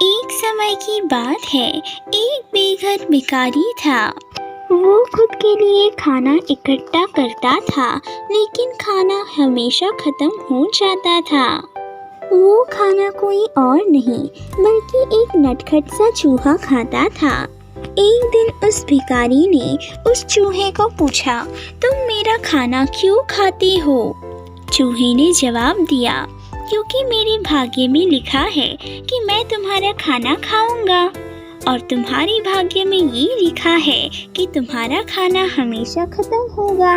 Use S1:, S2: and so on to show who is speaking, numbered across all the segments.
S1: एक समय की बात है, एक बेघर भिखारी था। वो खुद के लिए खाना इकट्ठा करता था, लेकिन खाना हमेशा खत्म हो जाता था। वो खाना कोई और नहीं बल्कि एक नटखट सा चूहा खाता था। एक दिन उस भिखारी ने उस चूहे को पूछा, तुम मेरा खाना क्यों खाते हो? चूहे ने जवाब दिया, क्योंकि मेरे भाग्य में लिखा है कि मैं तुम्हारा खाना खाऊंगा, और तुम्हारे भाग्य में ये लिखा है कि तुम्हारा खाना हमेशा खत्म होगा।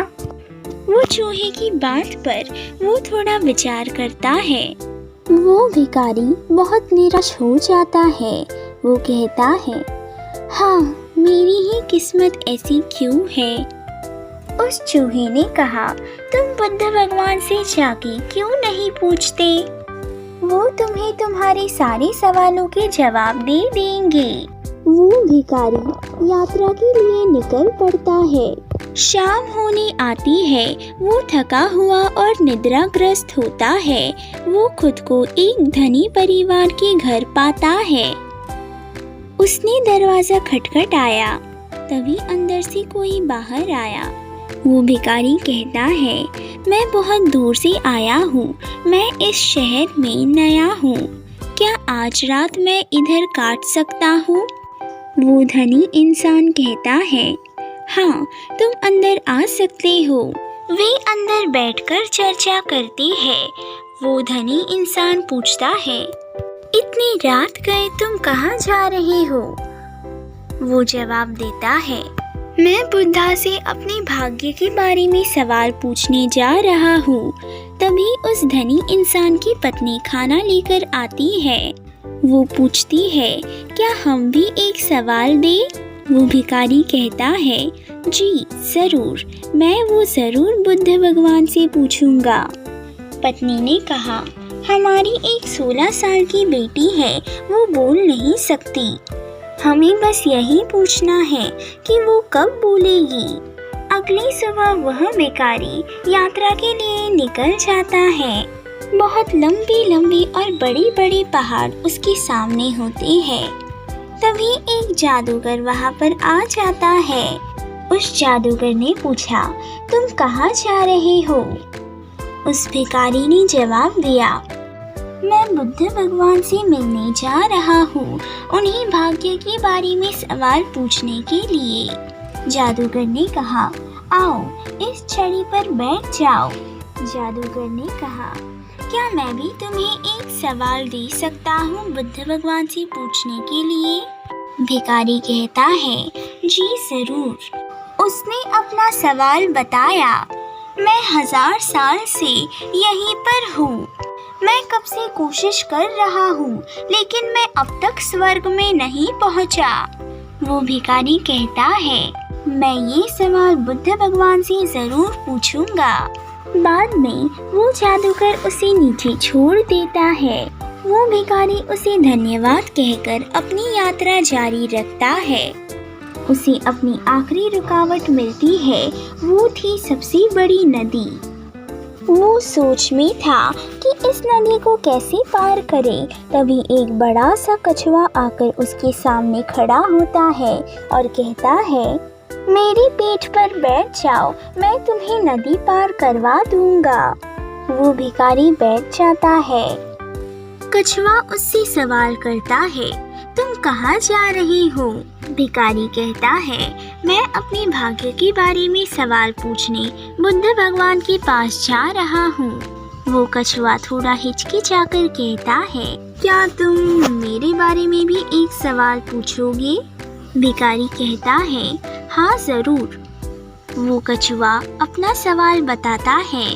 S1: वो चूहे की बात पर वो थोड़ा विचार करता है। वो भिखारी बहुत निराश हो जाता है। वो कहता है, हाँ, मेरी ही किस्मत ऐसी क्यों है? उस चूहे ने कहा, तुम बुद्ध भगवान से जाके क्यों नहीं पूछते? वो तुम्हें तुम्हारे सारे सवालों के जवाब दे देंगे। वो भिखारी यात्रा के लिए निकल पड़ता है। शाम होने आती है। वो थका हुआ और निद्राग्रस्त होता है। वो खुद को एक धनी परिवार के घर पाता है। उसने दरवाजा खटखटाया, तभी अंदर से कोई बाहर आया। वो भिखारी कहता है, मैं बहुत दूर से आया हूँ। मैं इस शहर में नया हूँ। क्या आज रात मैं इधर काट सकता हूँ? वो धनी इंसान कहता है, हाँ, तुम अंदर आ सकते हो। वे अंदर बैठकर चर्चा करते हैं। वो धनी इंसान पूछता है, इतनी रात गए तुम कहाँ जा रहे हो? वो जवाब देता है, मैं बुद्धा से अपने भाग्य के बारे में सवाल पूछने जा रहा हूँ। तभी उस धनी इंसान की पत्नी खाना लेकर आती है। वो पूछती है, क्या हम भी एक सवाल दें? वो भिखारी कहता है, जी जरूर, मैं वो जरूर बुद्ध भगवान से पूछूंगा। पत्नी ने कहा, हमारी एक 16 साल की बेटी है, वो बोल नहीं सकती। हमें बस यही पूछना है कि वो कब बोलेगी। अगली सुबह वह भिखारी यात्रा के लिए निकल जाता है। बहुत लंबी लंबी और बड़ी बड़ी पहाड़ उसके सामने होते हैं। तभी एक जादूगर वहाँ पर आ जाता है। उस जादूगर ने पूछा, तुम कहाँ जा रहे हो? उस भिखारी ने जवाब दिया, मैं बुद्ध भगवान से मिलने जा रहा हूँ, उन्हीं भाग्य के बारे में सवाल पूछने के लिए। जादूगर ने कहा, आओ इस छड़ी पर बैठ जाओ। जादूगर ने कहा, क्या मैं भी तुम्हें एक सवाल दे सकता हूँ बुद्ध भगवान से पूछने के लिए? भिखारी कहता है, जी जरूर। उसने अपना सवाल बताया, मैं 1000 साल से यहीं पर हूँ। मैं कब से कोशिश कर रहा हूँ, लेकिन मैं अब तक स्वर्ग में नहीं पहुँचा। वो भिखारी कहता है, मैं ये सवाल बुद्ध भगवान से जरूर पूछूंगा। बाद में वो जादूगर उसे नीचे छोड़ देता है। वो भिखारी उसे धन्यवाद कहकर अपनी यात्रा जारी रखता है। उसे अपनी आखिरी रुकावट मिलती है। वो थी सबसे बड़ी नदी। वो सोच में था कि इस नदी को कैसे पार करे। तभी एक बड़ा सा कछुआ आकर उसके सामने खड़ा होता है और कहता है, मेरी पीठ पर बैठ जाओ, मैं तुम्हें नदी पार करवा दूंगा। वो भिखारी बैठ जाता है। कछुआ उससे सवाल करता है, तुम कहाँ जा रहे हो? भिखारी कहता है, मैं अपने भाग्य के बारे में सवाल पूछने बुद्ध भगवान के पास जा रहा हूँ। वो कछुआ थोड़ा हिचकिचाकर कहता है, क्या तुम मेरे बारे में भी एक सवाल पूछोगे? भिखारी कहता है, हाँ जरूर। वो कछुआ अपना सवाल बताता है,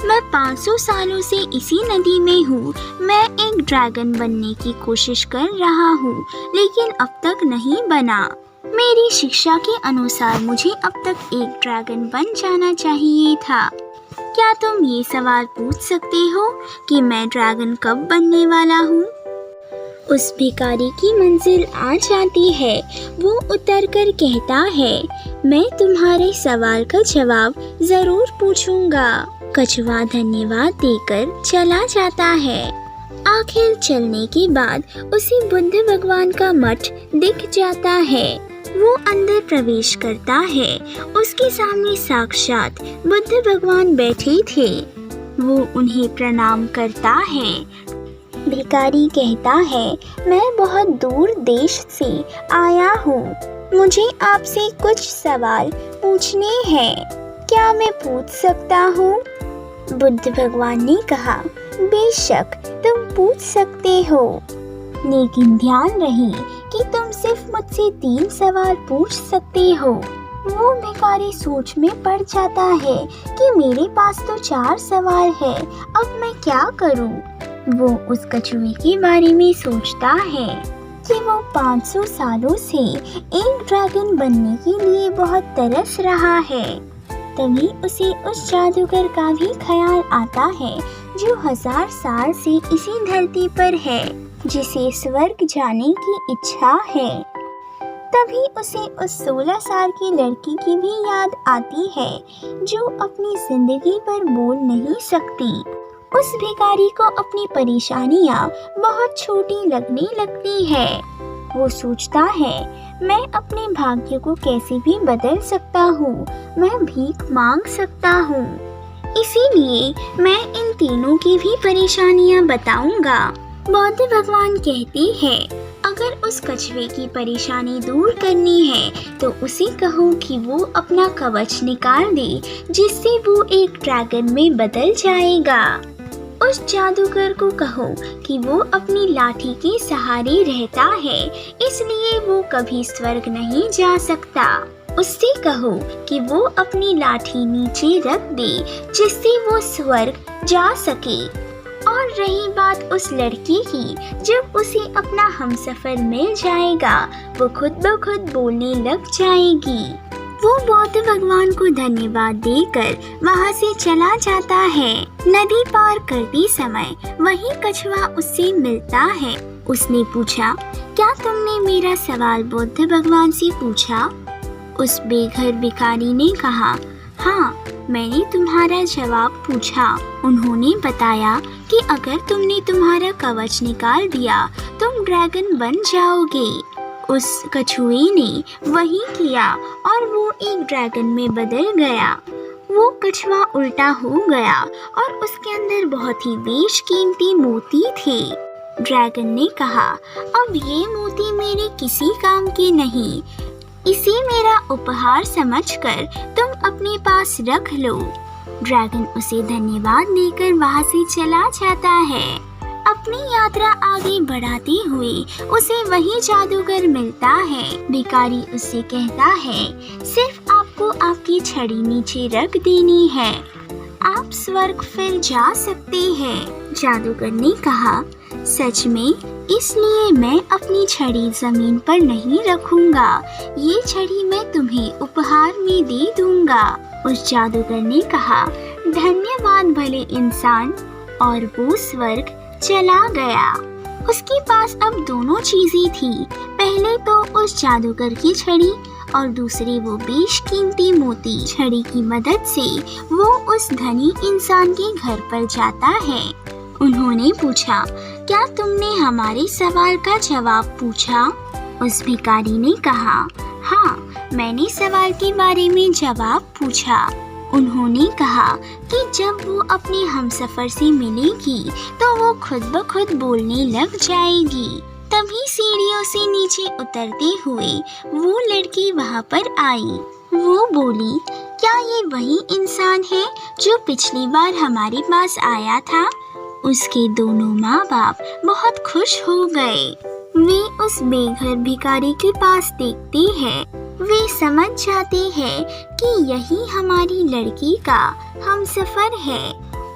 S1: मैं 500 सालों से इसी नदी में हूँ। मैं एक ड्रैगन बनने की कोशिश कर रहा हूँ, लेकिन अब तक नहीं बना। मेरी शिक्षा के अनुसार मुझे अब तक एक ड्रैगन बन जाना चाहिए था। क्या तुम ये सवाल पूछ सकते हो कि मैं ड्रैगन कब बनने वाला हूँ? उस भिखारी की मंजिल आ जाती है। वो उतर कर कहता है, मैं तुम्हारे सवाल का जवाब जरूर पूछूंगा। कछुआ धन्यवाद देकर चला जाता है। आखिर चलने के बाद उसे बुद्ध भगवान का मठ दिख जाता है। वो अंदर प्रवेश करता है। उसके सामने साक्षात बुद्ध भगवान बैठे थे। वो उन्हें प्रणाम करता है। भिखारी कहता है, मैं बहुत दूर देश से आया हूँ। मुझे आपसे कुछ सवाल पूछने हैं। क्या मैं पूछ सकता हूँ? बुद्ध भगवान ने कहा, बेशक तुम पूछ सकते हो, लेकिन ध्यान रहे कि तुम सिर्फ मुझसे 3 सवाल पूछ सकते हो। वो भिखारी सोच में पड़ जाता है कि मेरे पास तो 4 सवाल है, अब मैं क्या करूं? वो उस कछुए के बारे में सोचता है कि वो 500 सालों से एक ड्रैगन बनने के लिए बहुत तरस रहा है। तभी उसे उस जादूगर का भी ख्याल आता है जो 1000 साल से इसी धरती पर है, जिसे स्वर्ग जाने की इच्छा है। तभी उसे उस 16 साल की लड़की की भी याद आती है जो अपनी जिंदगी पर बोल नहीं सकती। उस भिखारी को अपनी परेशानियां बहुत छोटी लगने लगती है। वो सोचता है, मैं अपने भाग्य को कैसे भी बदल सकता हूँ, मैं भीख मांग सकता हूँ। इसीलिए मैं इन तीनों की भी परेशानियाँ बताऊंगा। बौद्ध भगवान कहते हैं, अगर उस कछुए की परेशानी दूर करनी है तो उसे कहो कि वो अपना कवच निकाल दे, जिससे वो एक ड्रैगन में बदल जाएगा। उस जादूगर को कहो कि वो अपनी लाठी के सहारे रहता है, इसलिए वो कभी स्वर्ग नहीं जा सकता। उससे कहो कि वो अपनी लाठी नीचे रख दे, जिससे वो स्वर्ग जा सके। और रही बात उस लड़की की, जब उसे अपना हमसफर मिल जाएगा, वो खुद ब खुद बोलने लग जाएगी। वो बौद्ध भगवान को धन्यवाद देकर वहाँ से चला जाता है। नदी पार करते समय वही कछुआ उससे मिलता है। उसने पूछा, क्या तुमने मेरा सवाल बुद्ध भगवान से पूछा? उस बेघर भिखारी ने कहा, हाँ, मैंने तुम्हारा जवाब पूछा। उन्होंने बताया कि अगर तुमने तुम्हारा कवच निकाल दिया, तुम ड्रैगन बन जाओगे। उस कछुए ने वही किया और वो एक ड्रैगन में बदल गया। वो कछुआ उल्टा हो गया और उसके अंदर बहुत ही बेशकीमती मोती थे। ड्रैगन ने कहा, अब ये मोती मेरे किसी काम के नहीं, इसे मेरा उपहार समझकर तुम अपने पास रख लो। ड्रैगन उसे धन्यवाद देकर वहाँ से चला जाता है। अपनी यात्रा आगे बढ़ाते हुए उसे वही जादूगर मिलता है। भिखारी उससे कहता है, सिर्फ आपको आपकी छड़ी नीचे रख देनी है, आप स्वर्ग फिर जा सकते हैं। जादूगर ने कहा, सच में? इसलिए मैं अपनी छड़ी जमीन पर नहीं रखूंगा, ये छड़ी मैं तुम्हें उपहार में दे दूंगा। उस जादूगर ने कहा, धन्यवाद भले इंसान, और वो स्वर्ग चला गया। उसके पास अब दोनों चीजें थी, पहले तो उस जादूगर की छड़ी और दूसरी वो बेशकीमती मोती। छड़ी की मदद से वो उस धनी इंसान के घर पर जाता है। उन्होंने पूछा, क्या तुमने हमारे सवाल का जवाब पूछा? उस भिखारी ने कहा, हाँ, मैंने सवाल के बारे में जवाब पूछा। उन्होंने कहा कि जब वो अपने हमसफर से मिलेगी तो वो खुद ब खुद बोलने लग जाएगी। तभी सीढ़ियों से नीचे उतरते हुए वो लड़की वहाँ पर आई। वो बोली, क्या ये वही इंसान है जो पिछली बार हमारे पास आया था? उसके दोनों माँ बाप बहुत खुश हो गए। वे उस बेघर भिखारी के पास देखते हैं। वे समझ जाते हैं कि यही हमारी लड़की का हमसफर है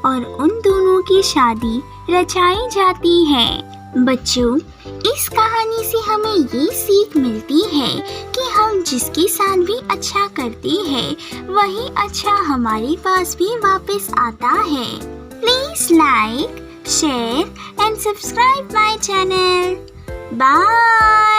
S1: और उन दोनों की शादी रचाई जाती है। बच्चों, इस कहानी से हमें ये सीख मिलती है कि हम जिसके साथ भी अच्छा करते हैं वही अच्छा हमारे पास भी वापस आता है। Please like, share and subscribe my channel. Bye.